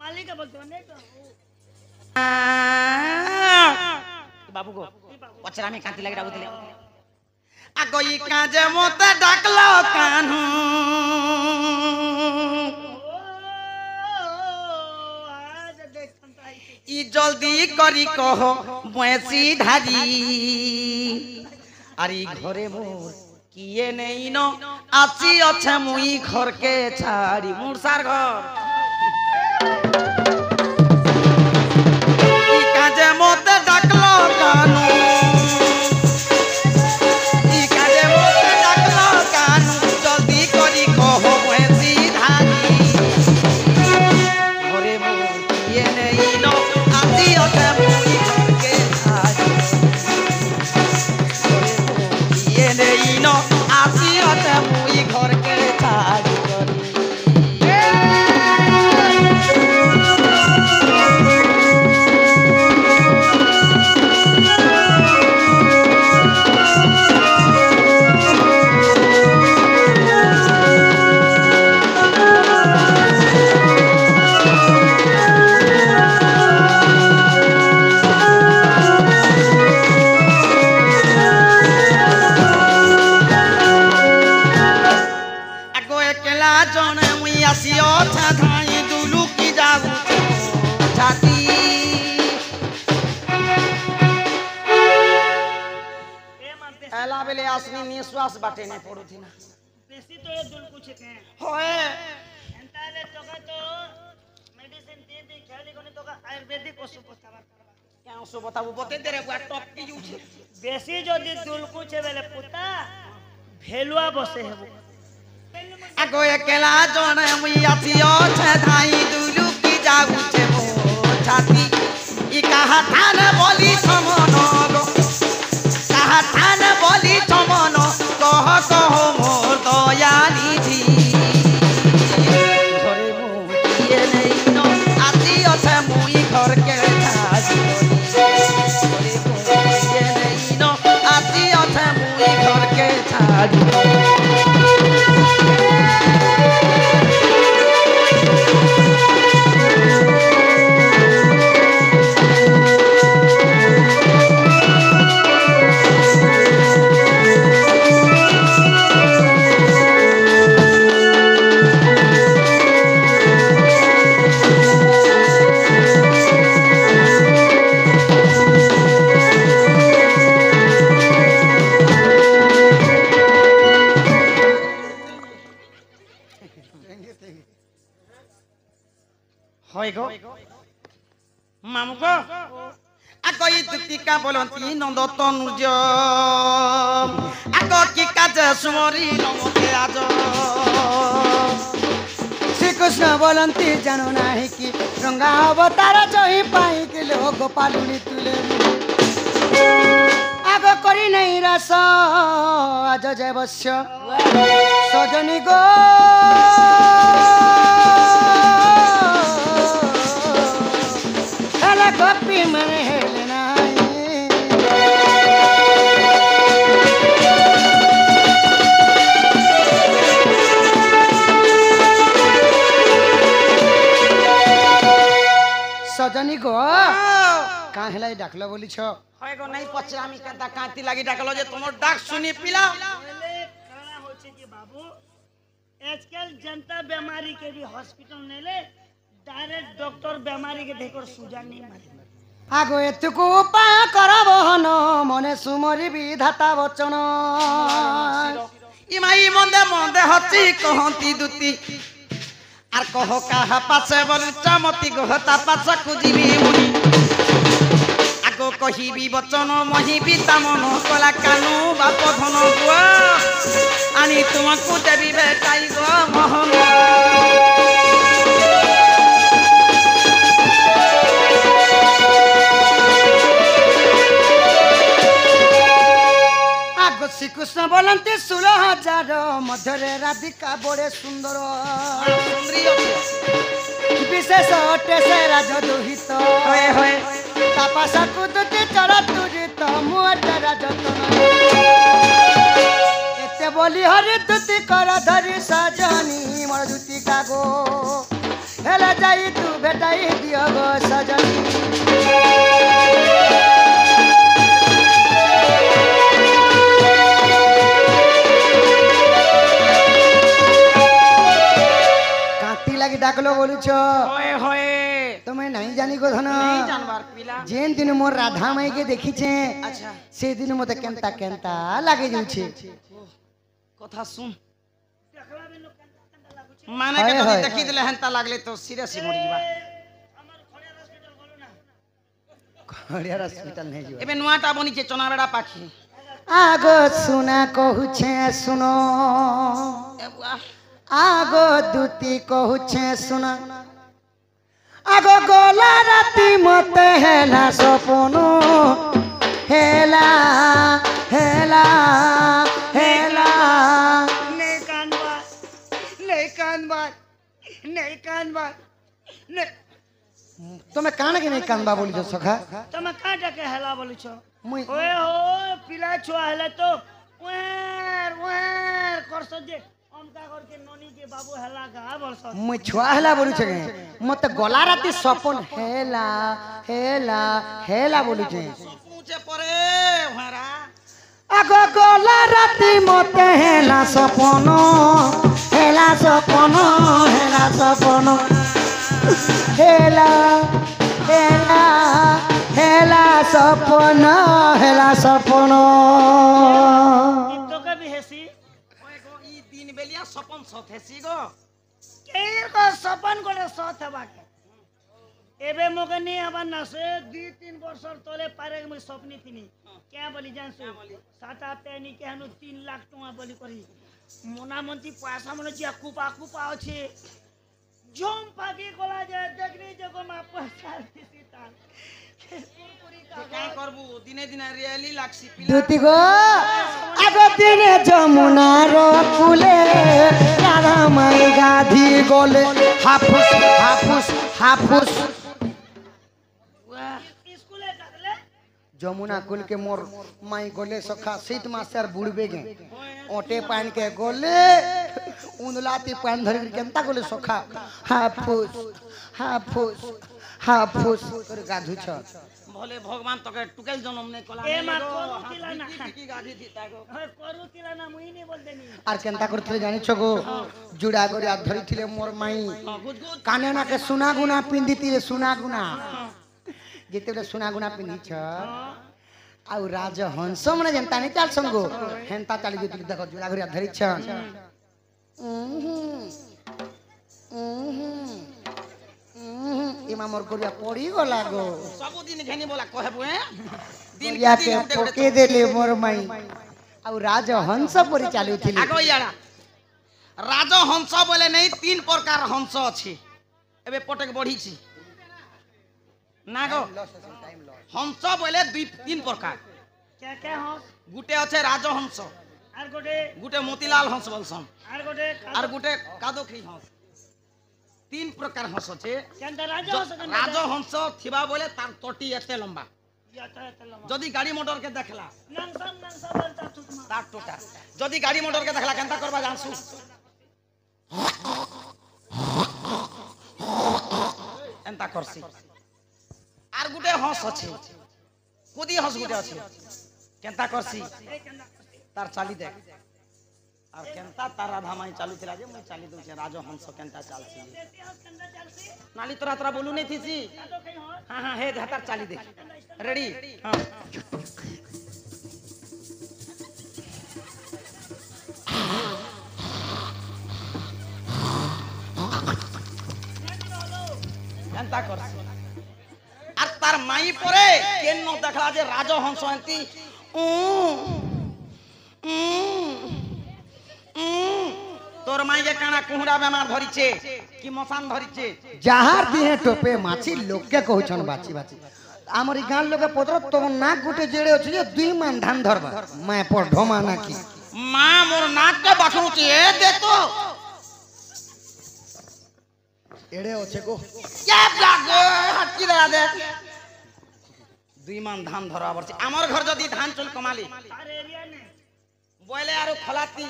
मालिक बोलते नहीं तो बाबू को पचरा में कांति लगी डाकुले आगो ई काजे मते डाकलो कान्हू ई जल्दी करी कहो भैंसी धारी अरे घरे मोर किए नहीं न आसी अच्छा मुई घर के छाड़ी मुरसार घर ई काजे मते डाकलो कान्हू ई काजे मते डाकलो कान्हू जल्दी करी कहो भैंसी धारी घरे मोर किए नहीं न आसी अच्छा मुई घर के छाड़ी किए नहीं न आसी अच्छा मुई घर के छाड़ी निश्वास बाटे ने पड़ू थी ना बेसी तो ये दुल कुछ के होए एंताले तोका तो मेडिसिन दे दे खाली कोने तोका आयुर्वेदिक ओषध बतावा क्या ओषध बताबू बते दे रे बुआ टॉप की यूज बेसी जदी दुल कुछ बेले पुता भेलुआ बसे हेबो आगो अकेला जण मुई आसियो छ धाई दुलु की जाऊ छे मो छाती ई कहा थान बोली समनो गो कहा थान बोली समनो कह कह मोर दयाली जी घरे मु किए नहीं न आसियो छ मुई घर के छाती घरे मु किए नहीं न आसियो छ मुई घर के छाती मामुको आगो ई दुतिका बोलंती नंद तनुज आगो की काज सुमरी नमते आज श्री कृष्ण बोलंती जानो नाही कि रंगा अवतार जही पाई के लो गोपालुनी तुले आगो करी नहीं रस आज जयवश्य सजनी गो गोपी मन हेलना सजनी गो कहाँ हेलाई डाकलो बोली छ होय गो नहीं पचरामी कांता कांति लागी डाकलो जे तुमर डाक सुनी पिला पहले काना होचे कि बाबू आजकल जनता बीमारी के भी हॉस्पिटल नेले डायरेक्ट डॉक्टर बीमारी के देखकर सुजा नहीं मारे आगो एतुको उपाय करब हन मने सुमरी विधाता वचन इमाई मंदे मंदे हची कहंती दुती आर कह काहा पासे बोल चमती गहता पास कुजीबी मुनि आगो कहिबी वचन महिबी ता मन कला कानू बाप धन बुआ आनी तुमको देबी बेटाई गो मोहन श्री कृष्ण बोलते 16,000 मध्यरे राधिका बड़े सुंदर विशेष अटे से राज दुहित तापासा कुदते चढ़ा तुरित मुहटे राजतन एते बोली हरि दुति कर धरी सजनी मोर दुति कागो हेले जाई तू भेटाई दियो गो सजनी काटी लगी डाकलो बोलू छो होए होए तुम्हें नहीं जानी को धन नहीं जानबार पिला जेन दिन मोर राधा माई के देखी छे अच्छा से दिन मते केंता केंता लागे जाऊ छे কথা শুন देखला में लोग कंटा लागुचे माने के যদি দেখি দিলে হেনতা লাগলে তো সিরিয়াস মরি যাবা আমার খড়িয়ার হসপিটাল বলো না खड़ियार हॉस्पिटल नहीं जो এবে নুয়াটা বনিছে চনাবেড়া পাখি आगो सुना कहू छे सुनो এ বুয়া आगो दूती कहू छे सुना आगो गोला राती मते हेला सपनो हेला हेला हेला नहीं कानबार नहीं कानबार नहीं कानबार नहीं तुम्हें कान के नहीं कानबा बोली जो सखा તમે કાંટા કે હેલા બોલું છો मुई ઓય હો પીલા છો હેલે તો વેર વેર કરસો જે અમકા કરકે નોની કે બાબુ હેલા ગા બોલસો मुई छुआ हेला बोलू छे मते गोला राती सपन हेला हेला हेला बोलू छे पूछे परे हरा आगो गोला राती मते हेला सपनो हेला सपनो हेला सपनो हेला हेला हेला सपनो हेला सपनो તો કે બી હેસી ওই গো ই দিন বেলিয়া সপন সথেছি গো કેર કો સપન કોને સથ બાકે এবে মগে নি আবার নাসে 2-3 বছর তলে পারে মই স্বপ্নি তিনি কে বলি জানছো সাত আটনি কেন 3 লাখ টাকা বলি করি মনামন্তি পয়সা মনে জিয়া কুপা কুপা আছে জম পাকি কলা যে দেখনি যে গো মা পয়সা দিছি তার কুরকুরি কা কাই করবু দিনে দিনে রিয়েলি লাগছি পিলা দুতি গো আগো দিনে যমুনার কুলে রাধা মাই গাধি গলে হাফুস হাফুস হাফুস স্কুলে কাটলে যমুনা কুল के मोर माई गोले सखा शीत मास्टर बुड़बे गे ओटे पान के गोले उंदलाती पान धर के केंता गोले सखा हाफुस हाफुस हाफुस कर गाधु छ भले भगवान तके टुकेल जन्म ने कला ए मा करू किला ना की गाधी थीता गो करू किला ना मुई नी बोल देनी আর কেনতা করতে জানি ছ গো জুড়া করে আর ধরিছিলে মোর মাই गुज गुज काने ना के सुना गुना पिंदितिले सुना गुना जेतेले सुना गुना पिंदी छ आउ राज हंस मने जनता नहीं चाल संगो हेनता चाली जेतले देखो जुड़ा घरिया धरि छ इमा मोर करिया पड़ी गला गो सब दिन घेनी बोला कहबु हैं दिन या की के दिन उठे पोके देले मोर माई आउ राज हंस परि चालू थिले आगो याड़ा राज हंस बोले नहीं 3 प्रकार हंस अछि एबे पटक बढ़ी छी ना गो हंस बोले 2-3 प्रकार क्या क्या हो गुटे আছে রাজ হংস আর গোটে गुटे मोतीलाल हंस बोलसन আর গোটে আর गुटे कादोखी हंस 3 प्रकार हंस আছে কেনতা রাজা হস কেন রাজ হংস থিবা বলে তার তটি এতে লম্বা ইয়াটা তেলমা যদি গাড়ি মোটর কে দেখলা নাংসা বলতা তুকমা তার টোটা যদি গাড়ি মোটর কে দেখলা কেনতা করবা জানসু এন্তা করছি আর গুটে হंस আছে কোদি হंस গুটে আছে কেনতা করছি এই কেনতা তার চালি দেখ আর কেনতা তার রাধা মাই চালু ছিলা যে মই চালি দউছে রাজ হंस কেনতা চালছি দেতি হস কেনতা চালছি নালি তোরা তোরা বলু নাই থিছি কাদো কই হস হ্যাঁ হ্যাঁ হে হাতার চালি দেখ রেডি হ্যাঁ কেনতা করছি আর তার মাই পরে কেন দেখলা যে রাজ হংস এন্তি তোর মাইকে কানা কুহুড়া বেমার ধরিছে কি মশান ধরিছে যাহার দিহে টোপে মাছি লোককে কହୁছন বাছি বাছি আমারি গান লোকে পত্র তোর নাক গুটে জেড়ে আছে যে 2 মান ধান ধরবা মায় পর ঢোমা নাকি মা মোর নাককে বাখরুছে এ দে তো এড়ে আছে গো কে লাগো হাতকি দেয়া দে 2 মান ধান ধরা পড়ছে আমার ঘর যদি ধান চুল কমালি আর এরিয়া নে বইলে আর খলাতি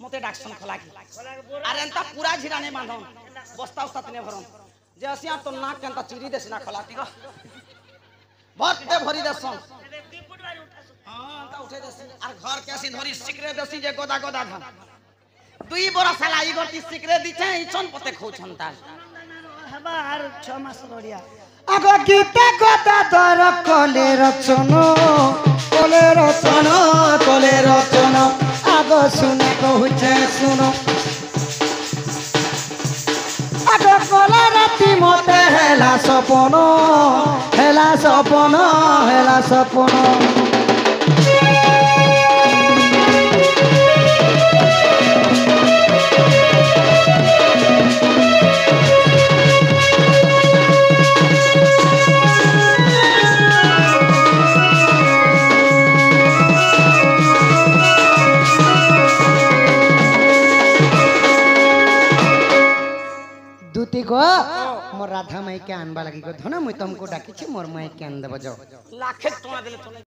মতে ডাকছন খলাকি খোলা বোরা আর এন্তা পুরা ঝিরানে বাঁধন বস্তা উস্তা তনে ভরন যে আসিয়া তো নাক কেনতা চিরি দেছ না খলাতি গো ভরতে ভরি দেছন এবে 2 ফুট বাড়ি উঠাছো হ্যাঁ তা উঠে দেছ আর ঘর কে আসি ধরি সিকরে দেছি যে গোদা গোদা ধান দুই বড় শালা ই গতি সিকরে দিছে ইছন পতে খৌছন তাল হবা আর 6 মাস রড়িয়া আগ গীতা কথা দর কলে রচন আগ শুনে কহুছে শুনো আগ কলা রাতি মতে হেলা সপন দুতি গো মোর রাধা মাইকে আনবা লাগি গো ধন মুই তুমকু ডাকিছি মোর মাইকে আন দেব যাও লাখে টাকা দিলে তো